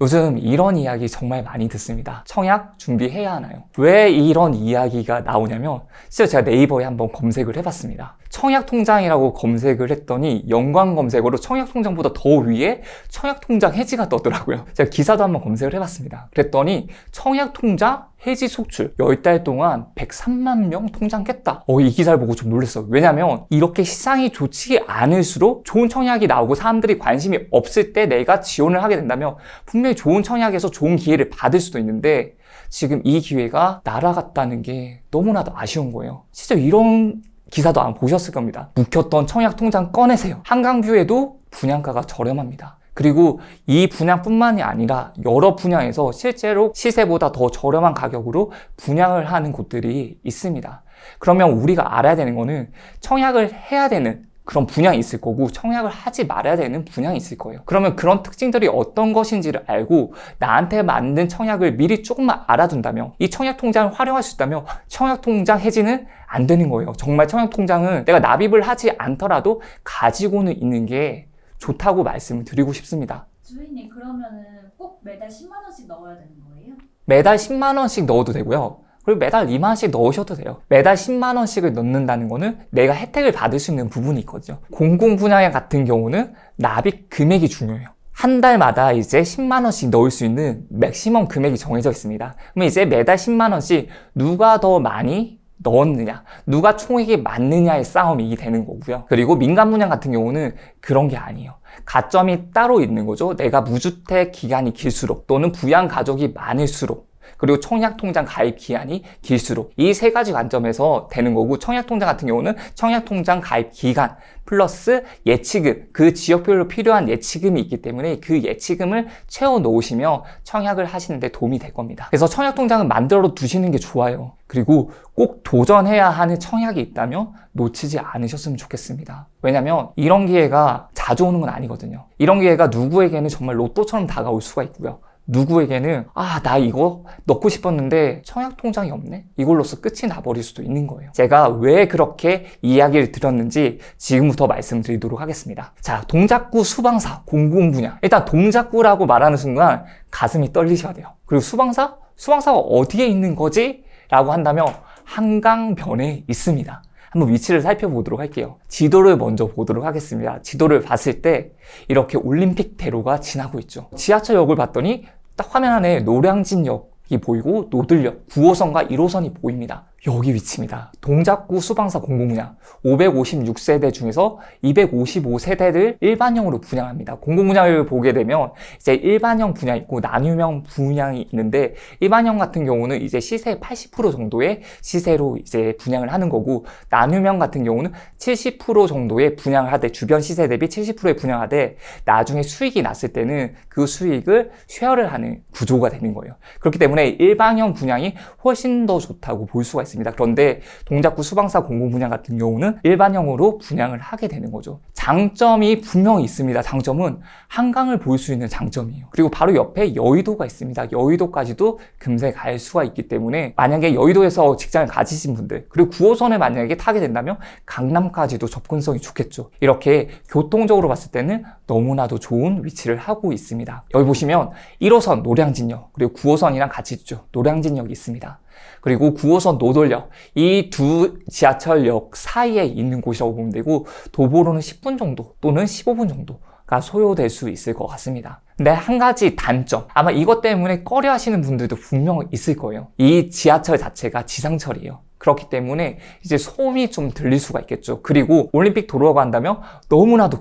요즘 이런 이야기 정말 많이 듣습니다. 청약 준비해야 하나요? 왜 이런 이야기가 나오냐면 실제 제가 네이버에 한번 검색을 해봤습니다. 청약통장이라고 검색을 했더니 연관 검색어로 청약통장보다 더 위에 청약통장 해지가 떠더라고요. 제가 기사도 한번 검색을 해봤습니다. 그랬더니 청약통장 해지 속출 10달 동안 103만 명 통장 깼다. 이 기사를 보고 좀 놀랐어요. 왜냐면 이렇게 시장이 좋지 않을수록 좋은 청약이 나오고 사람들이 관심이 없을 때 내가 지원을 하게 된다면 분명히 좋은 청약에서 좋은 기회를 받을 수도 있는데 지금 이 기회가 날아갔다는 게 너무나도 아쉬운 거예요. 진짜 이런 기사도 안 보셨을 겁니다. 묵혔던 청약 통장 꺼내세요. 한강뷰에도 분양가가 저렴합니다. 그리고 이 분양뿐만이 아니라 여러 분양에서 실제로 시세보다 더 저렴한 가격으로 분양을 하는 곳들이 있습니다. 그러면 우리가 알아야 되는 거는 청약을 해야 되는 그런 분양이 있을 거고 청약을 하지 말아야 되는 분양이 있을 거예요. 그러면 그런 특징들이 어떤 것인지를 알고 나한테 맞는 청약을 미리 조금만 알아둔다면 이 청약통장을 활용할 수 있다면 청약통장 해지는 안 되는 거예요. 정말 청약통장은 내가 납입을 하지 않더라도 가지고는 있는 게 좋다고 말씀을 드리고 싶습니다. 주인님 그러면은 꼭 매달 10만 원씩 넣어야 되는 거예요? 매달 10만 원씩 넣어도 되고요. 그리고 매달 2만 원씩 넣으셔도 돼요. 매달 10만 원씩을 넣는다는 거는 내가 혜택을 받을 수 있는 부분이 있거든요. 공공분야 같은 경우는 납입 금액이 중요해요. 한 달마다 이제 10만 원씩 넣을 수 있는 맥시멈 금액이 정해져 있습니다. 그러면 이제 매달 10만 원씩 누가 더 많이 넣었느냐, 누가 총액이 많느냐의 싸움이 되는 거고요. 그리고 민간 분양 같은 경우는 그런 게 아니에요. 가점이 따로 있는 거죠. 내가 무주택 기간이 길수록 또는 부양 가족이 많을수록 그리고 청약통장 가입 기한이 길수록 이 세 가지 관점에서 되는 거고 청약통장 같은 경우는 청약통장 가입 기간 플러스 예치금, 그 지역별로 필요한 예치금이 있기 때문에 그 예치금을 채워 놓으시면 청약을 하시는데 도움이 될 겁니다. 그래서 청약통장은 만들어 두시는 게 좋아요. 그리고 꼭 도전해야 하는 청약이 있다면 놓치지 않으셨으면 좋겠습니다. 왜냐면 이런 기회가 자주 오는 건 아니거든요. 이런 기회가 누구에게는 정말 로또처럼 다가올 수가 있고요. 누구에게는 나 이거 넣고 싶었는데 청약통장이 없네? 이걸로써 끝이 나버릴 수도 있는 거예요. 제가 왜 그렇게 이야기를 드렸는지 지금부터 말씀드리도록 하겠습니다. 자, 동작구 수방사 공공분야. 일단 동작구라고 말하는 순간 가슴이 떨리셔야 돼요. 그리고 수방사? 수방사가 어디에 있는 거지? 라고 한다면 한강변에 있습니다. 한번 위치를 살펴보도록 할게요. 지도를 먼저 보도록 하겠습니다. 지도를 봤을 때 이렇게 올림픽대로가 지나고 있죠. 지하철역을 봤더니 딱 화면 안에 노량진역이 보이고 노들역, 9호선과 1호선이 보입니다. 여기 위치입니다. 동작구 수방사 공공분양 556세대 중에서 255세대를 일반형으로 분양합니다. 공공분양을 보게 되면 이제 일반형 분양이 있고 나눔형 분양이 있는데 일반형 같은 경우는 이제 시세의 80% 정도의 시세로 이제 분양을 하는 거고 나눔형 같은 경우는 70% 정도의 분양을 하되 주변 시세 대비 70%의 분양하되 나중에 수익이 났을 때는 그 수익을 쉐어를 하는 구조가 되는 거예요. 그렇기 때문에 일반형 분양이 훨씬 더 좋다고 볼 수가 있습니다. 그런데 동작구 수방사 공공분양 같은 경우는 일반형으로 분양을 하게 되는 거죠. 장점이 분명히 있습니다. 장점은 한강을 볼 수 있는 장점이에요. 그리고 바로 옆에 여의도가 있습니다. 여의도까지도 금세 갈 수가 있기 때문에 만약에 여의도에서 직장을 가지신 분들 그리고 9호선을 만약에 타게 된다면 강남까지도 접근성이 좋겠죠. 이렇게 교통적으로 봤을 때는 너무나도 좋은 위치를 하고 있습니다. 여기 보시면 1호선 노량진역 그리고 9호선이랑 같이 있죠. 노량진역이 있습니다. 그리고 9호선 노돌역 이 두 지하철역 사이에 있는 곳이라고 보면 되고 도보로는 10분 정도 또는 15분 정도가 소요될 수 있을 것 같습니다. 근데 한 가지 단점, 아마 이것 때문에 꺼려 하시는 분들도 분명 있을 거예요. 이 지하철 자체가 지상철이에요. 그렇기 때문에 이제 소음이 좀 들릴 수가 있겠죠. 그리고 올림픽 도로라고 한다면 너무나도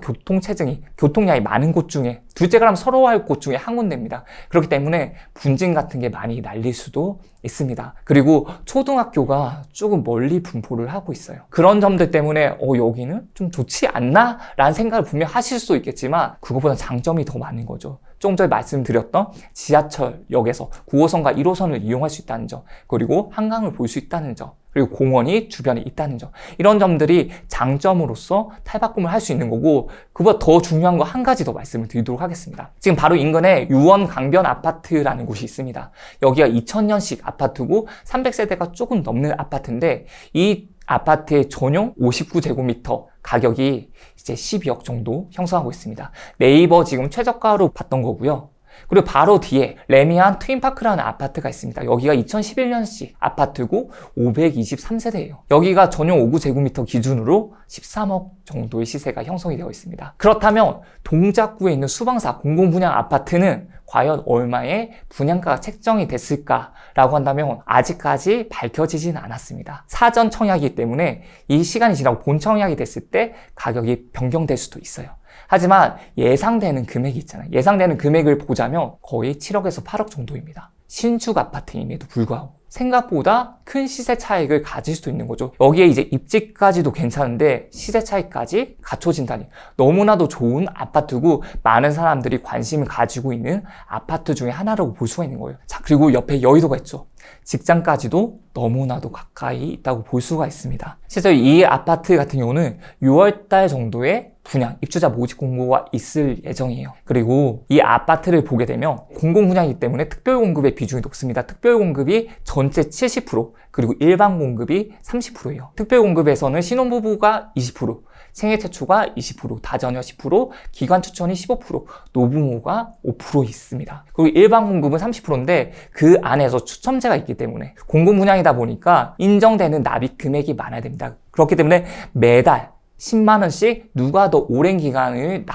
교통량이 많은 곳 중에 둘째가 라면 서러워할 곳 중에 한 군데입니다. 그렇기 때문에 분진 같은 게 많이 날릴 수도 있습니다. 그리고 초등학교가 조금 멀리 분포를 하고 있어요. 그런 점들 때문에 여기는 좀 좋지 않나? 라는 생각을 분명 하실 수 있겠지만 그거보다 장점이 더 많은 거죠. 조금 전에 말씀드렸던 지하철역에서 9호선과 1호선을 이용할 수 있다는 점, 그리고 한강을 볼 수 있다는 점, 그리고 공원이 주변에 있다는 점, 이런 점들이 장점으로서 탈바꿈을 할 수 있는 거고 그보다 더 중요한 거 한 가지 더 말씀을 드리도록 하겠습니다. 지금 바로 인근에 유원 강변 아파트라는 곳이 있습니다. 여기가 2000년식 아파트고 300세대가 조금 넘는 아파트인데 이 아파트의 전용 59제곱미터 가격이 이제 12억 정도 형성하고 있습니다. 네이버 지금 최저가로 봤던 거고요. 그리고 바로 뒤에 레미안 트윈파크라는 아파트가 있습니다. 여기가 2011년식 아파트고 523세대예요. 여기가 전용 5구제곱미터 기준으로 13억 정도의 시세가 형성이 되어 있습니다. 그렇다면 동작구에 있는 수방사 공공분양 아파트는 과연 얼마의 분양가가 책정이 됐을까라고 한다면 아직까지 밝혀지진 않았습니다. 사전 청약이기 때문에 이 시간이 지나고 본 청약이 됐을 때 가격이 변경될 수도 있어요. 하지만 예상되는 금액이 있잖아요. 예상되는 금액을 보자면 거의 7억에서 8억 정도입니다. 신축 아파트임에도 불구하고 생각보다 큰 시세 차익을 가질 수도 있는 거죠. 여기에 이제 입지까지도 괜찮은데 시세 차익까지 갖춰진다니 너무나도 좋은 아파트고 많은 사람들이 관심을 가지고 있는 아파트 중에 하나라고 볼 수가 있는 거예요. 자, 그리고 옆에 여의도가 있죠. 직장까지도 너무나도 가까이 있다고 볼 수가 있습니다. 실제로 이 아파트 같은 경우는 6월달 정도에 분양, 입주자 모집 공고가 있을 예정이에요. 그리고 이 아파트를 보게 되면 공공분양이기 때문에 특별공급의 비중이 높습니다. 특별공급이 전체 70%, 그리고 일반 공급이 30%예요. 특별공급에서는 신혼부부가 20%, 생애최초가 20%, 다자녀 10%, 기관추천이 15%, 노부모가 5% 있습니다. 그리고 일반 공급은 30%인데 그 안에서 추첨제가 있기 때문에 공공분양이다 보니까 인정되는 납입 금액이 많아야 됩니다. 그렇기 때문에 매달 10만 원씩 누가 더 오랜 기간을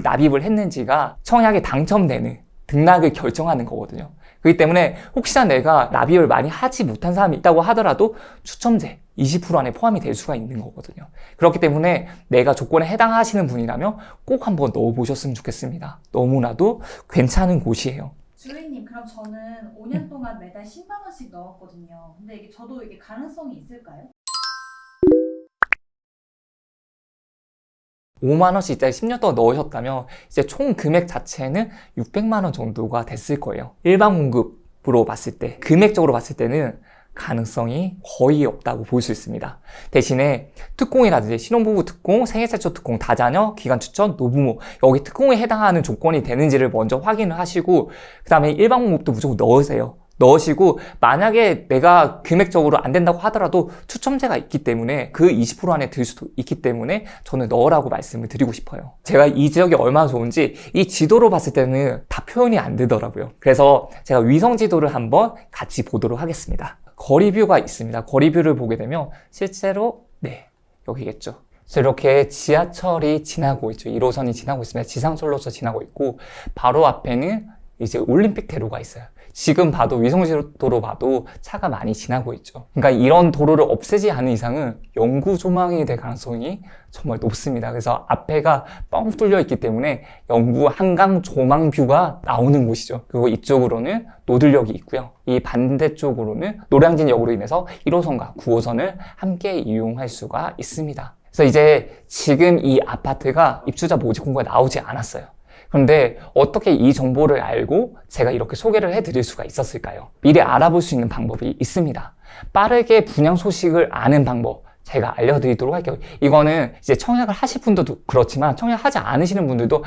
납입을 했는지가 청약에 당첨되는 등락을 결정하는 거거든요. 그렇기 때문에 혹시나 내가 납입을 많이 하지 못한 사람이 있다고 하더라도 추첨제 20% 안에 포함이 될 수가 있는 거거든요. 그렇기 때문에 내가 조건에 해당하시는 분이라면 꼭 한번 넣어보셨으면 좋겠습니다. 너무나도 괜찮은 곳이에요. 주인님, 그럼 저는 5년 동안 매달 10만 원씩 넣었거든요. 근데 저도 이게 가능성이 있을까요? 5만 원씩 이제 10년 동안 넣으셨다면 이제 총 금액 자체는 600만 원 정도가 됐을 거예요. 일반 공급으로 봤을 때, 금액적으로 봤을 때는 가능성이 거의 없다고 볼 수 있습니다. 대신에 특공이라든지 신혼부부 특공, 생애최초 특공, 다자녀, 기관추천, 노부모 여기 특공에 해당하는 조건이 되는지를 먼저 확인을 하시고 그 다음에 일반 공급도 무조건 넣으시고 만약에 내가 금액적으로 안 된다고 하더라도 추첨제가 있기 때문에 그 20% 안에 들 수도 있기 때문에 저는 넣으라고 말씀을 드리고 싶어요. 제가 이 지역이 얼마나 좋은지 이 지도로 봤을 때는 다 표현이 안 되더라고요. 그래서 제가 위성 지도를 한번 같이 보도록 하겠습니다. 거리뷰가 있습니다. 거리뷰를 보게 되면 실제로 여기겠죠. 그래서 이렇게 지하철이 지나고 있죠. 1호선이 지나고 있습니다. 지상철로서 지나고 있고 바로 앞에는 이제 올림픽 대로가 있어요. 지금 봐도 위성지도로 봐도 차가 많이 지나고 있죠. 그러니까 이런 도로를 없애지 않은 이상은 영구 조망이 될 가능성이 정말 높습니다. 그래서 앞에가 뻥 뚫려 있기 때문에 영구 한강 조망뷰가 나오는 곳이죠. 그리고 이쪽으로는 노들역이 있고요. 이 반대쪽으로는 노량진역으로 인해서 1호선과 9호선을 함께 이용할 수가 있습니다. 그래서 이제 지금 이 아파트가 입주자 모집 공고가 나오지 않았어요. 그런데 어떻게 이 정보를 알고 제가 이렇게 소개를 해드릴 수가 있었을까요? 미리 알아볼 수 있는 방법이 있습니다. 빠르게 분양 소식을 아는 방법 제가 알려드리도록 할게요. 이거는 이제 청약을 하실 분들도 그렇지만 청약하지 않으시는 분들도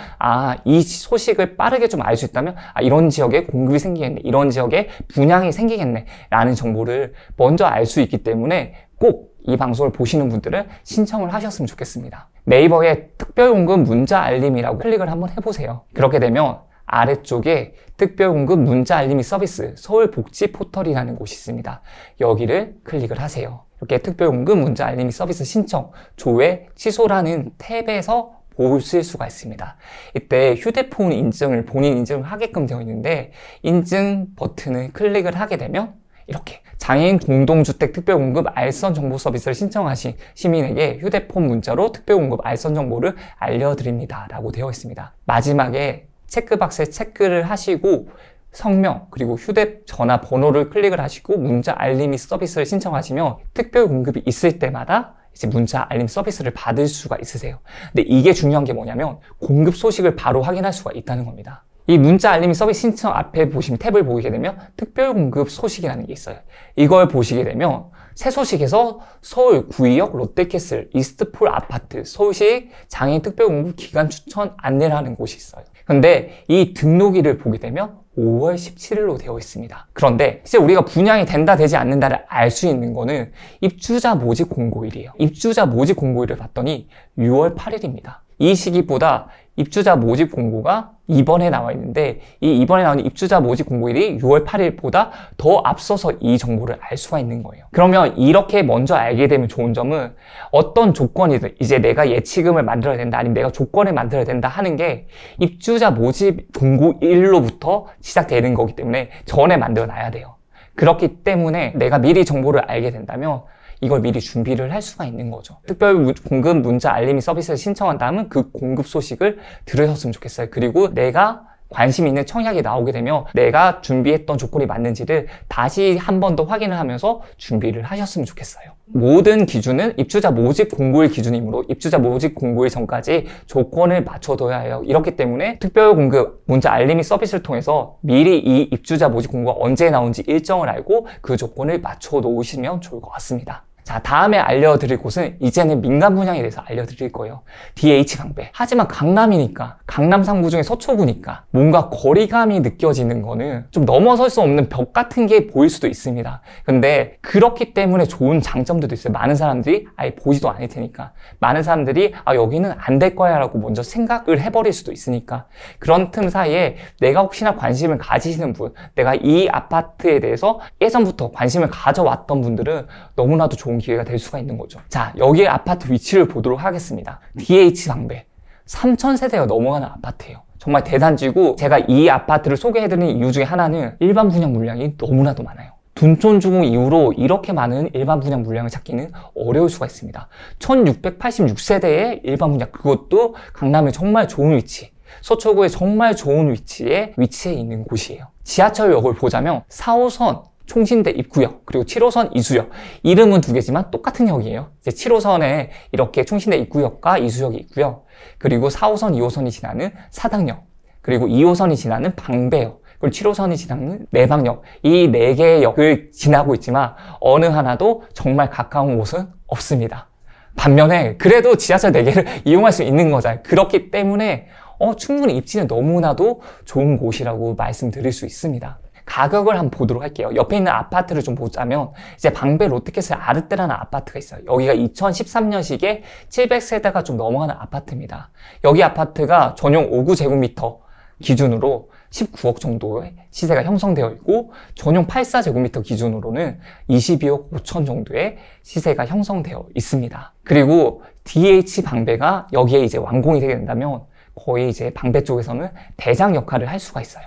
이 소식을 빠르게 좀 알 수 있다면 이런 지역에 공급이 생기겠네, 이런 지역에 분양이 생기겠네 라는 정보를 먼저 알 수 있기 때문에 꼭 이 방송을 보시는 분들은 신청을 하셨으면 좋겠습니다. 네이버에 특별공급 문자 알림이라고 클릭을 한번 해보세요. 그렇게 되면 아래쪽에 특별공급 문자 알림이 서비스 서울복지 포털이라는 곳이 있습니다. 여기를 클릭을 하세요. 이렇게 특별공급 문자 알림이 서비스 신청, 조회, 취소라는 탭에서 보실 수가 있습니다. 이때 휴대폰 인증을 본인 인증을 하게끔 되어 있는데 인증 버튼을 클릭을 하게 되면 이렇게 장애인 공동주택 특별공급 알선 정보 서비스를 신청하신 시민에게 휴대폰 문자로 특별공급 알선 정보를 알려드립니다 라고 되어 있습니다. 마지막에 체크박스에 체크를 하시고 성명 그리고 휴대전화 번호를 클릭을 하시고 문자 알림이 서비스를 신청하시면 특별공급이 있을 때마다 이제 문자 알림 서비스를 받을 수가 있으세요. 근데 이게 중요한 게 뭐냐면 공급 소식을 바로 확인할 수가 있다는 겁니다. 이 문자 알림 서비스 신청 앞에 보시면 탭을 보게 되면 특별공급 소식이라는 게 있어요. 이걸 보시게 되면 새 소식에서 서울 구의역 롯데캐슬 이스트폴 아파트 서울시 장애인 특별공급 기간 추천 안내를 하는 곳이 있어요. 근데 이 등록일을 보게 되면 5월 17일로 되어 있습니다. 그런데 이제 우리가 분양이 된다 되지 않는다를 알 수 있는 거는 입주자 모집 공고일이에요. 입주자 모집 공고일을 봤더니 6월 8일입니다. 이 시기보다 입주자 모집 공고가 이번에 나와 있는데 이 이번에 나온 입주자 모집 공고일이 6월 8일보다 더 앞서서 이 정보를 알 수가 있는 거예요. 그러면 이렇게 먼저 알게 되면 좋은 점은 어떤 조건이든 이제 내가 예치금을 만들어야 된다 아니면 내가 조건을 만들어야 된다 하는 게 입주자 모집 공고일로부터 시작되는 거기 때문에 전에 만들어 놔야 돼요. 그렇기 때문에 내가 미리 정보를 알게 된다면 이걸 미리 준비를 할 수가 있는 거죠. 특별 공급 문자 알림이 서비스를 신청한다면 그 공급 소식을 들으셨으면 좋겠어요. 그리고 내가 관심 있는 청약이 나오게 되면 내가 준비했던 조건이 맞는지를 다시 한 번 더 확인을 하면서 준비를 하셨으면 좋겠어요. 모든 기준은 입주자 모집 공고일 기준이므로 입주자 모집 공고일 전까지 조건을 맞춰둬야 해요. 이렇기 때문에 특별 공급 문자 알림이 서비스를 통해서 미리 이 입주자 모집 공고가 언제 나온지 일정을 알고 그 조건을 맞춰 놓으시면 좋을 것 같습니다. 자, 다음에 알려드릴 곳은 이제는 민간 분양에 대해서 알려드릴 거예요. DH 방배. 하지만 강남이니까, 강남 3구 중에 서초구니까 뭔가 거리감이 느껴지는 거는 좀 넘어설 수 없는 벽 같은 게 보일 수도 있습니다. 근데 그렇기 때문에 좋은 장점들도 있어요. 많은 사람들이 아예 보지도 않을 테니까. 많은 사람들이 여기는 안 될 거야 라고 먼저 생각을 해버릴 수도 있으니까. 그런 틈 사이에 내가 혹시나 관심을 가지시는 분, 내가 이 아파트에 대해서 예전부터 관심을 가져왔던 분들은 너무나도 좋은 기회가 될 수가 있는 거죠. 자, 여기에 아파트 위치를 보도록 하겠습니다. DH 방배 3000세대가 넘어가는 아파트예요. 정말 대단지고 제가 이 아파트를 소개해드리는 이유 중에 하나는 일반 분양 물량이 너무나도 많아요. 둔촌주공 이후로 이렇게 많은 일반 분양 물량을 찾기는 어려울 수가 있습니다. 1686세대의 일반 분양, 그것도 강남의 정말 좋은 위치, 서초구의 정말 좋은 위치에 있는 곳이에요. 지하철역을 보자면 4호선 총신대 입구역, 그리고 7호선 이수역. 이름은 두 개지만 똑같은 역이에요. 이제 7호선에 이렇게 총신대 입구역과 이수역이 있고요. 그리고 4호선, 2호선이 지나는 사당역, 그리고 2호선이 지나는 방배역, 그리고 7호선이 지나는 내방역. 이 네 개의 역을 지나고 있지만 어느 하나도 정말 가까운 곳은 없습니다. 반면에 그래도 지하철 4개를 이용할 수 있는 거잖아요. 그렇기 때문에 충분히 입지는 너무나도 좋은 곳이라고 말씀드릴 수 있습니다. 가격을 한번 보도록 할게요. 옆에 있는 아파트를 좀 보자면 이제 방배 롯데캐슬 아르떼라는 아파트가 있어요. 여기가 2013년식에 700세대가 좀 넘어가는 아파트입니다. 여기 아파트가 전용 5구제곱미터 기준으로 19억 정도의 시세가 형성되어 있고 전용 84제곱미터 기준으로는 22억 5천 정도의 시세가 형성되어 있습니다. 그리고 DH 방배가 여기에 이제 완공이 되게 된다면 거의 이제 방배 쪽에서는 대장 역할을 할 수가 있어요.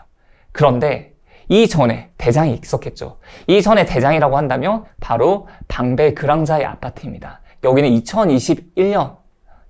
그런데 이전에 대장이 있었겠죠. 이전에 대장이라고 한다면 바로 방배 그랑자의 아파트입니다. 여기는 2021년에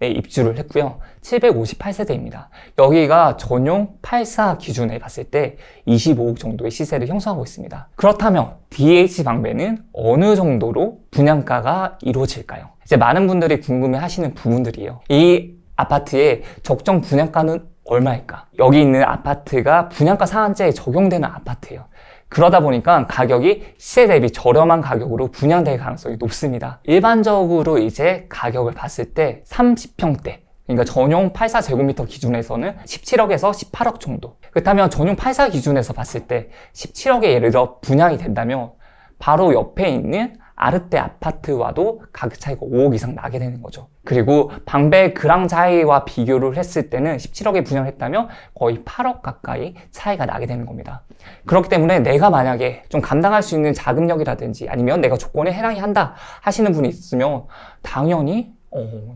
입주를 했고요. 758세대입니다. 여기가 전용 84 기준에 봤을 때 25억 정도의 시세를 형성하고 있습니다. 그렇다면 DH 방배는 어느 정도로 분양가가 이루어질까요? 이제 많은 분들이 궁금해 하시는 부분들이에요. 이 아파트의 적정 분양가는 얼마일까? 여기 있는 아파트가 분양가 상한제에 적용되는 아파트예요. 그러다 보니까 가격이 시세 대비 저렴한 가격으로 분양될 가능성이 높습니다. 일반적으로 이제 가격을 봤을 때 30평대, 그러니까 전용 84제곱미터 기준에서는 17억에서 18억 정도. 그렇다면 전용 84 기준에서 봤을 때 17억에 예를 들어 분양이 된다면 바로 옆에 있는 아르떼 아파트와도 가격 차이가 5억 이상 나게 되는 거죠. 그리고 방배 그랑자이와 비교를 했을 때는 17억에 분양을 했다면 거의 8억 가까이 차이가 나게 되는 겁니다. 그렇기 때문에 내가 만약에 좀 감당할 수 있는 자금력이라든지 아니면 내가 조건에 해당이 한다 하시는 분이 있으면 당연히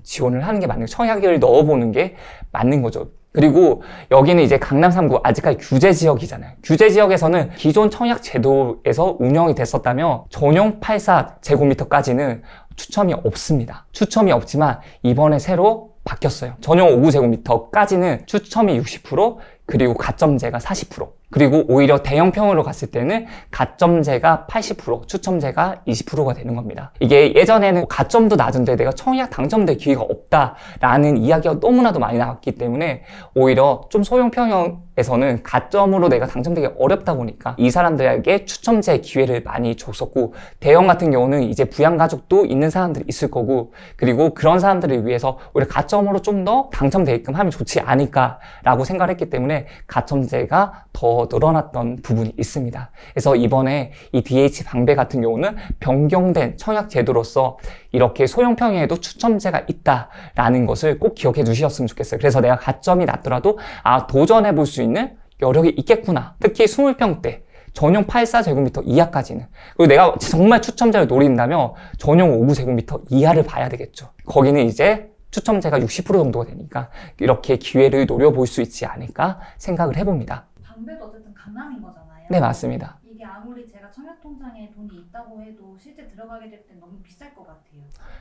지원을 하는 게 맞는 거예요. 청약을 넣어보는 게 맞는 거죠. 그리고 여기는 이제 강남 3구 아직까지 규제 지역이잖아요. 규제 지역에서는 기존 청약 제도에서 운영이 됐었다면 전용 84제곱미터까지는 추첨이 없습니다. 추첨이 없지만 이번에 새로 바뀌었어요. 전용 5구제곱미터까지는 추첨이 60%, 그리고 가점제가 40%, 그리고 오히려 대형평으로 갔을 때는 가점제가 80%, 추첨제가 20%가 되는 겁니다. 이게 예전에는 가점도 낮은데 내가 청약 당첨될 기회가 없다라는 이야기가 너무나도 많이 나왔기 때문에 오히려 좀 소형평형에서는 가점으로 내가 당첨되기 어렵다 보니까 이 사람들에게 추첨제 기회를 많이 줬었고, 대형 같은 경우는 이제 부양가족도 있는 사람들이 있을 거고, 그리고 그런 사람들을 위해서 오히려 가점으로 좀 더 당첨되게끔 하면 좋지 않을까라고 생각을 했기 때문에 가점제가 더 더 늘어났던 부분이 있습니다. 그래서 이번에 이 DH 방배 같은 경우는 변경된 청약 제도로서 이렇게 소형 평형에도 추첨제가 있다라는 것을 꼭 기억해 주셨으면 좋겠어요. 그래서 내가 가점이 낮더라도 도전해 볼 수 있는 여력이 있겠구나. 특히 20평대 전용 84제곱미터 이하까지는. 그리고 내가 정말 추첨제를 노린다면 전용 59제곱미터 이하를 봐야 되겠죠. 거기는 이제 추첨제가 60% 정도가 되니까 이렇게 기회를 노려볼 수 있지 않을까 생각을 해봅니다. 방배도 어쨌든 강남인 거잖아요. 네, 맞습니다. 이게 아무리 제가 청약통장에 돈이 있다고 해도 실제 들어가게 될 땐 너무 비쌀 것 같아요.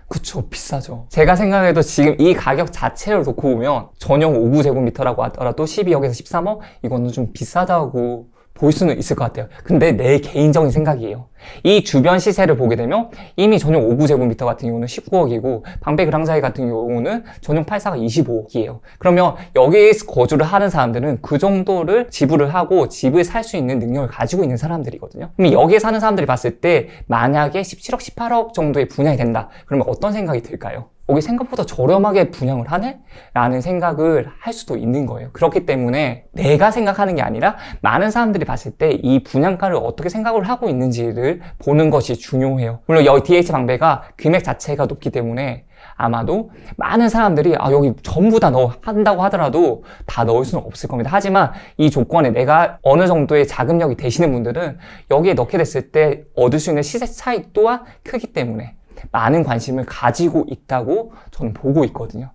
그쵸, 비싸죠. 제가 생각해도 지금 이 가격 자체를 놓고 보면 전용 59제곱미터라고 하더라도 12억에서 13억? 이거는 좀 비싸다고 볼 수는 있을 것 같아요. 근데 내 개인적인 생각이에요. 이 주변 시세를 보게 되면 이미 전용 59제곱미터 같은 경우는 19억이고 방배 그랑자이 같은 경우는 전용 84가 25억이에요. 그러면 여기에서 거주를 하는 사람들은 그 정도를 지불을 하고 집을 살 수 있는 능력을 가지고 있는 사람들이거든요. 그럼 여기에 사는 사람들이 봤을 때 만약에 17억, 18억 정도의 분양이 된다. 그러면 어떤 생각이 들까요? 여기 생각보다 저렴하게 분양을 하네? 라는 생각을 할 수도 있는 거예요. 그렇기 때문에 내가 생각하는 게 아니라 많은 사람들이 봤을 때 이 분양가를 어떻게 생각을 하고 있는지를 보는 것이 중요해요. 물론 여기 DH 방배가 금액 자체가 높기 때문에 아마도 많은 사람들이 여기 전부 다 한다고 하더라도 다 넣을 수는 없을 겁니다. 하지만 이 조건에 내가 어느 정도의 자금력이 되시는 분들은 여기에 넣게 됐을 때 얻을 수 있는 시세 차이 또한 크기 때문에 많은 관심을 가지고 있다고 저는 보고 있거든요.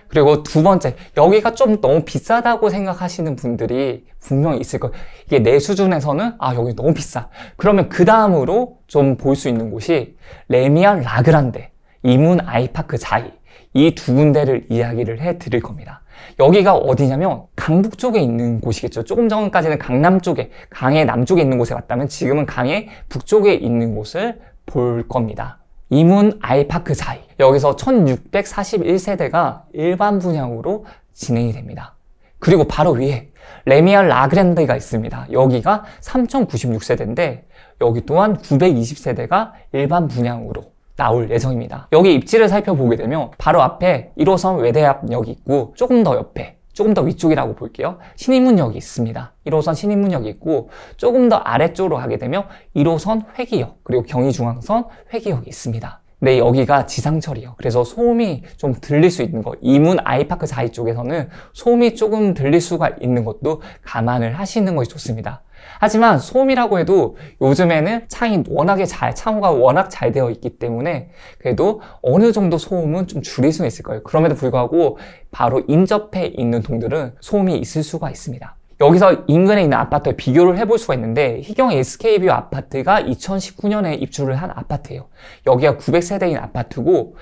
그리고 두 번째, 여기가 좀 너무 비싸다고 생각하시는 분들이 분명히 있을 거예요. 이게 내 수준에서는 여기 너무 비싸. 그러면 그 다음으로 좀 볼 수 있는 곳이 레미안 라그란데, 이문 아이파크 자이, 이 두 군데를 이야기를 해 드릴 겁니다. 여기가 어디냐면 강북 쪽에 있는 곳이겠죠. 조금 전까지는 강남 쪽에, 강의 남쪽에 있는 곳에 갔다면 지금은 강의 북쪽에 있는 곳을 볼 겁니다. 이문 아이파크 자이. 여기서 1641세대가 일반 분양으로 진행이 됩니다. 그리고 바로 위에 레미안 라그랜드가 있습니다. 여기가 3096세대인데 여기 또한 920세대가 일반 분양으로 나올 예정입니다. 여기 입지를 살펴보게 되면 바로 앞에 1호선 외대합역이 있고 조금 더 옆에, 조금 더 위쪽이라고 볼게요. 신인문역이 있습니다. 1호선 신인문역이 있고 조금 더 아래쪽으로 가게 되면 1호선 회기역, 그리고 경의중앙선 회기역이 있습니다. 근데 여기가 지상철이에요. 그래서 소음이 좀 들릴 수 있는 거, 이문 아이파크 자이 쪽에서는 소음이 조금 들릴 수가 있는 것도 감안을 하시는 것이 좋습니다. 하지만 소음이라고 해도 요즘에는 창호가 워낙 잘 되어 있기 때문에 그래도 어느 정도 소음은 좀 줄일 수는 있을 거예요. 그럼에도 불구하고 바로 인접해 있는 동들은 소음이 있을 수가 있습니다. 여기서 인근에 있는 아파트에 비교를 해볼 수가 있는데 희경 SK뷰 아파트가 2019년에 입주를 한 아파트예요. 여기가 900세대인 아파트고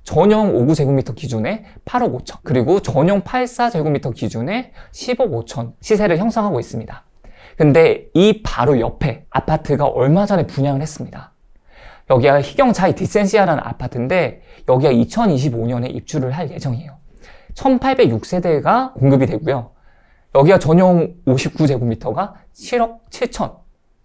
전용 59제곱미터 기준에 8억 5천, 그리고 전용 84제곱미터 기준에 10억 5천 시세를 형성하고 있습니다. 근데 이 바로 옆에 아파트가 얼마 전에 분양을 했습니다. 여기가 희경자이 디센시아라는 아파트인데 여기가 2025년에 입주를 할 예정이에요. 1806세대가 공급이 되고요. 여기가 전용 59제곱미터가 7억 7천,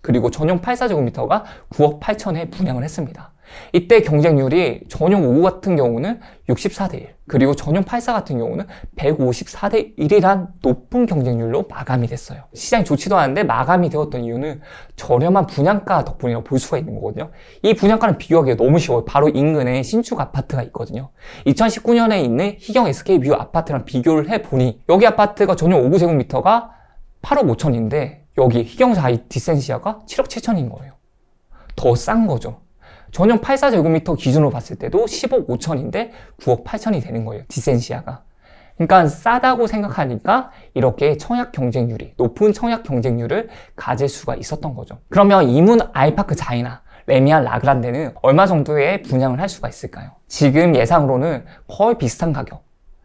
그리고 전용 84제곱미터가 9억 8천에 분양을 했습니다. 이때 경쟁률이 전용 59 같은 경우는 64대 1, 그리고 전용 84 같은 경우는 154대 1이란 높은 경쟁률로 마감이 됐어요. 시장이 좋지도 않은데 마감이 되었던 이유는 저렴한 분양가 덕분이라고 볼 수가 있는 거거든요. 이 분양가는 비교하기가 너무 쉬워요. 바로 인근에 신축 아파트가 있거든요. 2019년에 있는 희경 SK뷰 아파트랑 비교를 해보니 여기 아파트가 전용 59제곱미터가 8억 5천인데 여기 희경자이 디센시아가 7억 7천인 거예요. 더 싼 거죠. 전용 84제곱미터 기준으로 봤을 때도 10억 5천인데 9억 8천이 되는 거예요. 디센시아가. 그러니까 싸다고 생각하니까 이렇게 높은 청약 경쟁률을 가질 수가 있었던 거죠. 그러면 이문 아이파크 자이나 레미안 라그란데는 얼마 정도의 분양을 할 수가 있을까요? 지금 예상으로는 거의 비슷한 가격.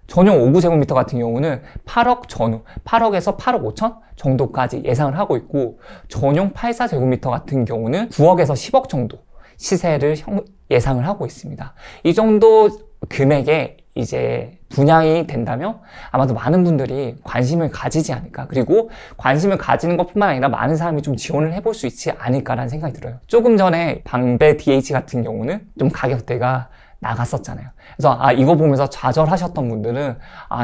전용 59제곱미터 같은 경우는 8억 전후, 8억에서 8억 5천 정도까지 예상을 하고 있고 전용 84제곱미터 같은 경우는 9억에서 10억 정도 시세를 예상을 하고 있습니다. 이 정도 금액에 이제 분양이 된다면 아마도 많은 분들이 관심을 가지지 않을까. 그리고 관심을 가지는 것뿐만 아니라 많은 사람이 좀 지원을 해볼 수 있지 않을까라는 생각이 들어요. 조금 전에 방배 DH 같은 경우는 좀 가격대가 나갔었잖아요. 그래서 이거 보면서 좌절하셨던 분들은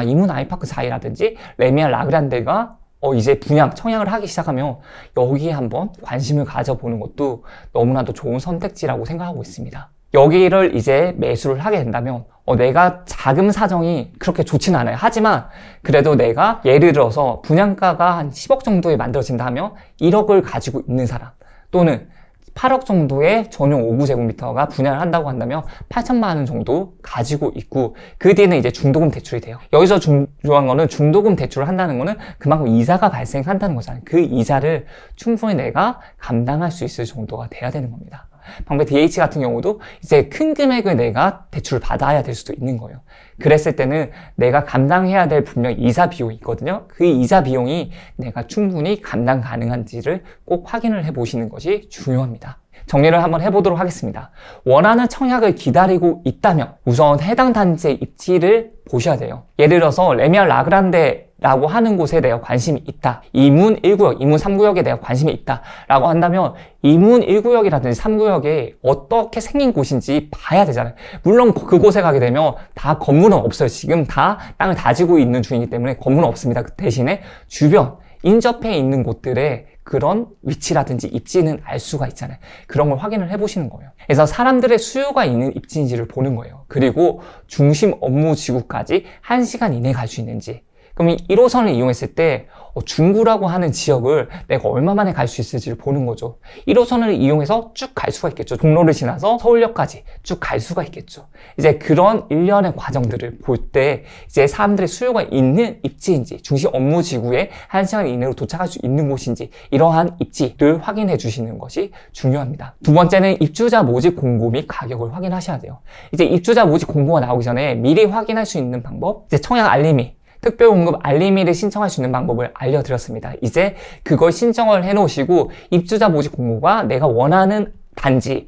이문 아이파크 4이라든지 레미안 라그란데가 이제 분양, 청약을 하기 시작하면 여기에 한번 관심을 가져보는 것도 너무나도 좋은 선택지라고 생각하고 있습니다. 여기를 이제 매수를 하게 된다면 내가 자금 사정이 그렇게 좋지는 않아요. 하지만 그래도 내가 예를 들어서 분양가가 한 10억 정도에 만들어진다 하면 1억을 가지고 있는 사람, 또는 8억 정도의 전용 5구제곱미터가 분양을 한다고 한다면 8천만 원 정도 가지고 있고, 그 뒤에는 이제 중도금 대출이 돼요. 여기서 중요한 거는 중도금 대출을 한다는 거는 그만큼 이자가 발생한다는 거잖아요. 그 이자를 충분히 내가 감당할 수 있을 정도가 돼야 되는 겁니다. 방배 DH 같은 경우도 이제 큰 금액을 내가 대출을 받아야 될 수도 있는 거예요. 그랬을 때는 내가 감당해야 될 분명 이자 비용이 있거든요. 그 이자 비용이 내가 충분히 감당 가능한지를 꼭 확인을 해 보시는 것이 중요합니다. 정리를 한번 해보도록 하겠습니다. 원하는 청약을 기다리고 있다면 우선 해당 단지의 입지를 보셔야 돼요. 예를 들어서 레미안 라그란데라고 하는 곳에 내가 관심이 있다. 이문 1구역, 이문 3구역에 내가 관심이 있다 라고 한다면 이문 1구역이라든지 3구역에 어떻게 생긴 곳인지 봐야 되잖아요. 물론 그곳에 가게 되면 다 건물은 없어요. 지금 다 땅을 다지고 있는 중이기 때문에 건물은 없습니다. 그 대신에 주변 인접해 있는 곳들에 그런 위치라든지 입지는 알 수가 있잖아요. 그런 걸 확인을 해보시는 거예요. 그래서 사람들의 수요가 있는 입지인지를 보는 거예요. 그리고 중심 업무 지구까지 1시간 이내에 갈 수 있는지. 그럼 이 1호선을 이용했을 때 중구라고 하는 지역을 내가 얼마 만에 갈 수 있을지를 보는 거죠. 1호선을 이용해서 쭉 갈 수가 있겠죠. 종로를 지나서 서울역까지 쭉 갈 수가 있겠죠. 이제 그런 일련의 과정들을 볼 때 이제 사람들의 수요가 있는 입지인지, 중심 업무 지구에 1시간 이내로 도착할 수 있는 곳인지, 이러한 입지를 확인해 주시는 것이 중요합니다. 두 번째는 입주자 모집 공고 및 가격을 확인하셔야 돼요. 이제 입주자 모집 공고가 나오기 전에 미리 확인할 수 있는 방법, 이제 청약 알림이, 특별공급 알림이를 신청할 수 있는 방법을 알려드렸습니다. 이제 그걸 신청을 해놓으시고 입주자 모집 공고가 내가 원하는 단지의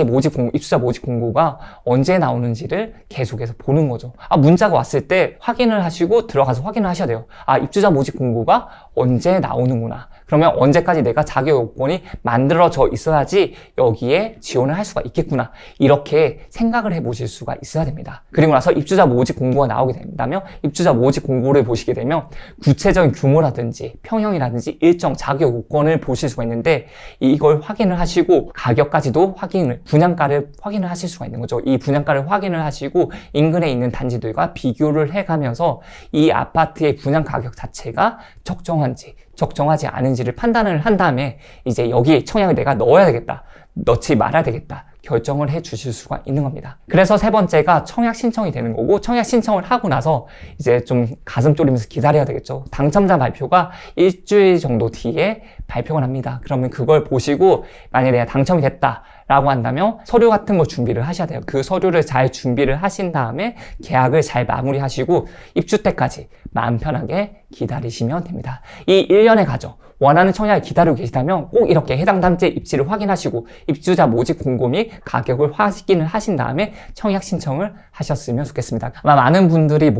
모집 공고, 입주자 모집 공고가 언제 나오는지를 계속해서 보는 거죠. 문자가 왔을 때 확인을 하시고 들어가서 확인을 하셔야 돼요. 입주자 모집 공고가 언제 나오는구나. 그러면 언제까지 내가 자격 요건이 만들어져 있어야지 여기에 지원을 할 수가 있겠구나. 이렇게 생각을 해보실 수가 있어야 됩니다. 그리고 나서 입주자 모집 공고가 나오게 된다면 입주자 모집 공고를 보시게 되면 구체적인 규모라든지 평형이라든지 일정 자격 요건을 보실 수가 있는데, 이걸 확인을 하시고 가격까지도 분양가를 확인을 하실 수가 있는 거죠. 이 분양가를 확인을 하시고 인근에 있는 단지들과 비교를 해가면서 이 아파트의 분양 가격 자체가 적정한지 적정하지 않은지를 판단을 한 다음에 이제 여기에 청약을 내가 넣어야 되겠다, 넣지 말아야 되겠다 결정을 해 주실 수가 있는 겁니다. 그래서 세 번째가 청약 신청이 되는 거고, 청약 신청을 하고 나서 이제 좀 가슴 졸이면서 기다려야 되겠죠. 당첨자 발표가 일주일 정도 뒤에 발표가 납니다. 그러면 그걸 보시고 만약에 내가 당첨이 됐다 라고 한다면 서류 같은 거 준비를 하셔야 돼요. 그 서류를 잘 준비를 하신 다음에 계약을 잘 마무리하시고 입주 때까지 마음 편하게 기다리시면 됩니다. 이 1년의 과정, 원하는 청약을 기다리고 계시다면 꼭 이렇게 해당 단지의 입지를 확인하시고 입주자 모집 공고 및 가격을 확인을 하신 다음에 청약 신청을 하셨으면 좋겠습니다. 아마 많은 분들이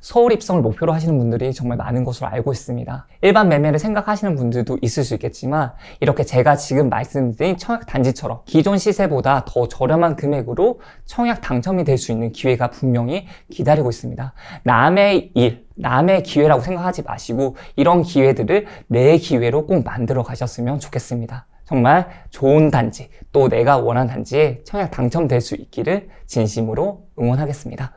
서울 입성을 목표로 하시는 분들이 정말 많은 것으로 알고 있습니다. 일반 매매를 생각하시는 분들도 있을 수 있겠지만, 이렇게 제가 지금 말씀드린 청약 단지처럼 기존 시세보다 더 저렴한 금액으로 청약 당첨이 될 수 있는 기회가 분명히 기다리고 있습니다. 남의 기회라고 생각하지 마시고 이런 기회들을 내 기회로 꼭 만들어 가셨으면 좋겠습니다. 정말 좋은 단지, 또 내가 원하는 단지에 청약 당첨될 수 있기를 진심으로 응원하겠습니다.